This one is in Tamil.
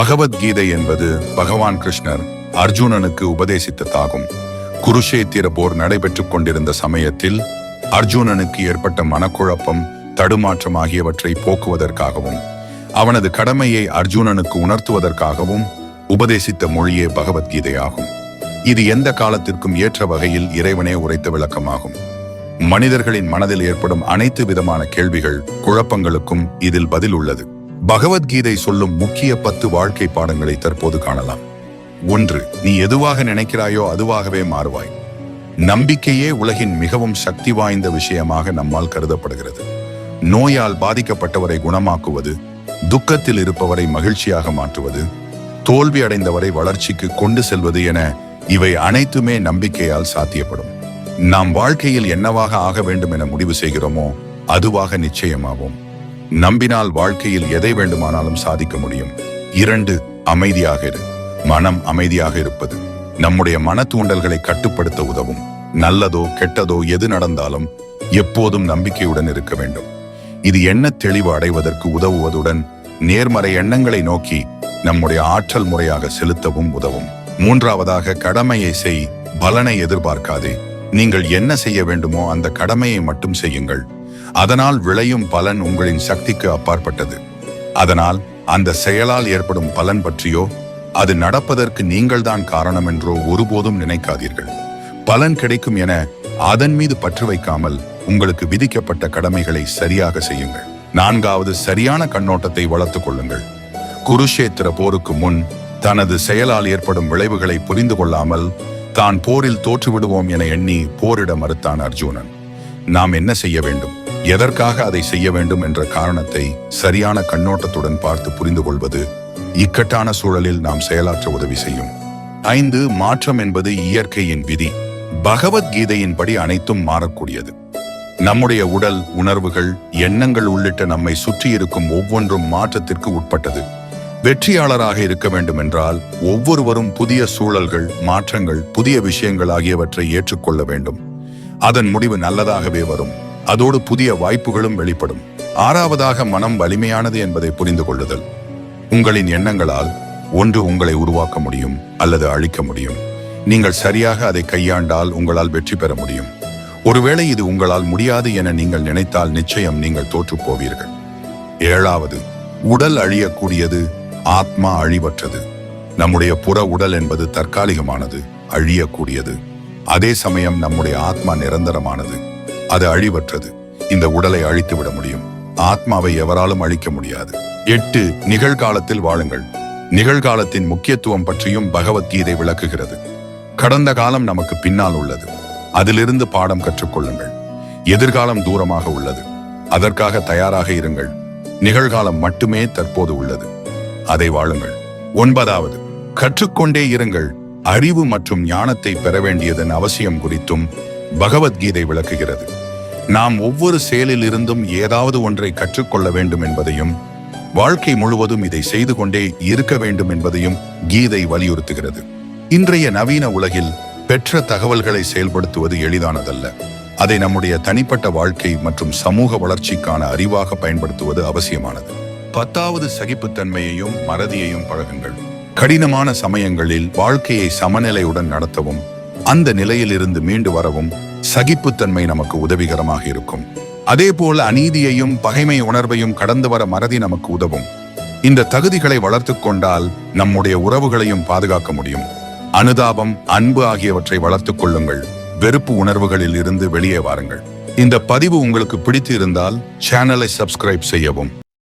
பகவத்கீதை என்பது பகவான் கிருஷ்ணர் அர்ஜுனனுக்கு உபதேசித்ததாகும். குருஷேத்திர போர் நடைபெற்றுக் கொண்டிருந்த சமயத்தில் அர்ஜுனனுக்கு ஏற்பட்ட மனக்குழப்பம், தடுமாற்றம் ஆகியவற்றை போக்குவதற்காகவும் அவனது கடமையை அர்ஜுனனுக்கு உணர்த்துவதற்காகவும் உபதேசித்த மொழியே பகவத்கீதையாகும். இது எந்த காலத்திற்கும் ஏற்ற வகையில் இறைவனே உரைத்த விளக்கமாகும். மனிதர்களின் மனதில் ஏற்படும் அனைத்து விதமான கேள்விகள், குழப்பங்களுக்கும் இதில் பதில் உள்ளது. பகவத்கீதை சொல்லும் முக்கிய 10 வாழ்க்கை பாடங்களை தற்போது காணலாம். 1. நீ எதுவாக நினைக்கிறாயோ அதுவாகவே மாறுவாய். நம்பிக்கையே உலகின் மிகவும் சக்தி வாய்ந்த விஷயமாக நம்மால் கருதப்படுகிறது. நோயால் பாதிக்கப்பட்டவரை குணமாக்குவது, துக்கத்தில் இருப்பவரை மகிழ்ச்சியாக மாற்றுவது, தோல்வி அடைந்தவரை வளர்ச்சிக்கு கொண்டு செல்வது என இவை அனைத்துமே நம்பிக்கையால் சாத்தியப்படும். நாம் வாழ்க்கையில் என்னவாக ஆக வேண்டும் என முடிவு செய்கிறோமோ அதுவாக நிச்சயமாவோம். நம்பினால் வாழ்க்கையில் எதை வேண்டுமானாலும் சாதிக்க முடியும். 2. அமைதியாக இரு. மனம் அமைதியாக இருப்பது நம்முடைய மன தூண்டல்களை கட்டுப்படுத்த உதவும். நல்லதோ கெட்டதோ எது நடந்தாலும் எப்போதும் நம்பிக்கையுடன் இருக்க வேண்டும். இது எண்ண தெளிவு அடைவதற்கு உதவுவதுடன் நேர்மறை எண்ணங்களை நோக்கி நம்முடைய ஆற்றல் முறையாக செலுத்தவும் உதவும். 3. கடமையை செய், பலனை எதிர்பார்க்காதே. நீங்கள் என்ன செய்ய வேண்டுமோ அந்த கடமையை மட்டும் செய்யுங்கள். அதனால் விளையும் பலன் உங்களின் சக்திக்கு அப்பாற்பட்டது. அதனால் அந்த செயலால் ஏற்படும் பலன் பற்றியோ அது நடப்பதற்கு நீங்கள்தான் காரணம் என்றோ ஒருபோதும் நினைக்காதீர்கள். பலன் கிடைக்கும் என அதன் மீது பற்று வைக்காமல் உங்களுக்கு விதிக்கப்பட்ட கடமைகளை சரியாக செய்யுங்கள். 4. சரியான கண்ணோட்டத்தை வளர்த்துக் கொள்ளுங்கள். குருஷேத்திர போருக்கு முன் தனது செயலால் ஏற்படும் விளைவுகளை புரிந்து கொள்ளாமல் தான் போரில் தோற்றுவிடுவோம் என எண்ணி போரிட மறுத்தான் அர்ஜுனன். நாம் என்ன செய்ய வேண்டும், எதற்காக அதை செய்ய வேண்டும் என்ற காரணத்தை சரியான கண்ணோட்டத்துடன் பார்த்து புரிந்து கொள்வது இக்கட்டான சூழலில் நாம் செயலாற்ற உதவி செய்யும். 5. மாற்றம் என்பது இயற்கையின் விதி. பகவத்கீதையின்படி அனைத்தும் மாறக்கூடியது. நம்முடைய உடல், உணர்வுகள், எண்ணங்கள் உள்ளிட்ட நம்மை சுற்றி இருக்கும் ஒவ்வொன்றும் மாற்றத்திற்கு உட்பட்டது. வெற்றியாளராக இருக்க வேண்டும் என்றால் ஒவ்வொருவரும் புதிய சூழல்கள், மாற்றங்கள், புதிய விஷயங்கள் ஆகியவற்றை ஏற்றுக்கொள்ள வேண்டும். அதன் முடிவு நல்லதாகவே வரும். அதோடு புதிய வாய்ப்புகளும் வெளிப்படும். 6. மனம் வலிமையானது என்பதை புரிந்து கொள்ளுதல். உங்களின் எண்ணங்களால் ஒன்று உங்களை உருவாக்க முடியும் அல்லது அழிக்க முடியும். நீங்கள் சரியாக அதை கையாண்டால் உங்களால் வெற்றி பெற முடியும். ஒருவேளை இது உங்களால் முடியாது என நீங்கள் நினைத்தால் நிச்சயம் நீங்கள் தோற்றுப் போவீர்கள். 7. உடல் அழியக்கூடியது, ஆத்மா அழிவற்றது. நம்முடைய புற உடல் என்பது தற்காலிகமானது, அழியக்கூடியது. அதே சமயம் நம்முடைய ஆத்மா நிரந்தரமானது, அது அழிவற்றது. இந்த உடலை அழித்து விட முடியும், ஆத்மாவை எவராலும் அழிக்க முடியாது. 8. நிகழ்காலத்தில் வாழுங்கள். நிகழ்காலத்தின் முக்கியத்துவம் பற்றியும் பகவத்கீதை விளக்குகிறது. கடந்த காலம் நமக்கு பின்னால் உள்ளது, அதிலிருந்து பாடம் கற்றுக்கொள்ளுங்கள். எதிர்காலம் தூரமாக உள்ளது, அதற்காக தயாராக இருங்கள். நிகழ்காலம் மட்டுமே தற்போது உள்ளது, அதை வாழுங்கள். 9. கற்றுக்கொண்டே இருங்கள். அறிவு மற்றும் ஞானத்தை பெற வேண்டியதன் அவசியம் குறித்தும் பகவத்கீதை விளக்குகிறது. நாம் ஒவ்வொரு செயலில் இருந்தும் ஏதாவது ஒன்றை கற்றுக்கொள்ள வேண்டும் என்பதையும், வாழ்க்கை முழுவதும் இதை செய்து கொண்டே இருக்க வேண்டும் என்பதையும் கீதை வலியுறுத்துகிறது. இன்றைய நவீன உலகில் பெற்ற தகவல்களை செயல்படுத்துவது எளிதானதல்ல. அதை நம்முடைய தனிப்பட்ட வாழ்க்கை மற்றும் சமூக வளர்ச்சிக்கான அறிவாக பயன்படுத்துவது அவசியமானது. 10. சகிப்புத்தன்மையையும் மறதியையும் பழகுங்கள். கடினமான சமயங்களில் வாழ்க்கையை சமநிலையுடன் நடத்தவும் அந்த நிலையிலிருந்து மீண்டு வரவும் சகிப்புத்தன்மை நமக்கு உதவிகரமாக இருக்கும். அதேபோல் அநீதியையும் பகைமை உணர்வையும் கடந்து வர மறதி நமக்கு உதவும். இந்த தகுதிகளை வளர்த்து கொண்டால் நம்முடைய உறவுகளையும் பாதுகாக்க முடியும். அனுதாபம், அன்பு ஆகியவற்றை வளர்த்துக் கொள்ளுங்கள். வெறுப்பு உணர்வுகளில் இருந்து வெளியே வாருங்கள். இந்த பதிவு உங்களுக்கு பிடித்து இருந்தால் சேனலை சப்ஸ்கிரைப் செய்யவும்.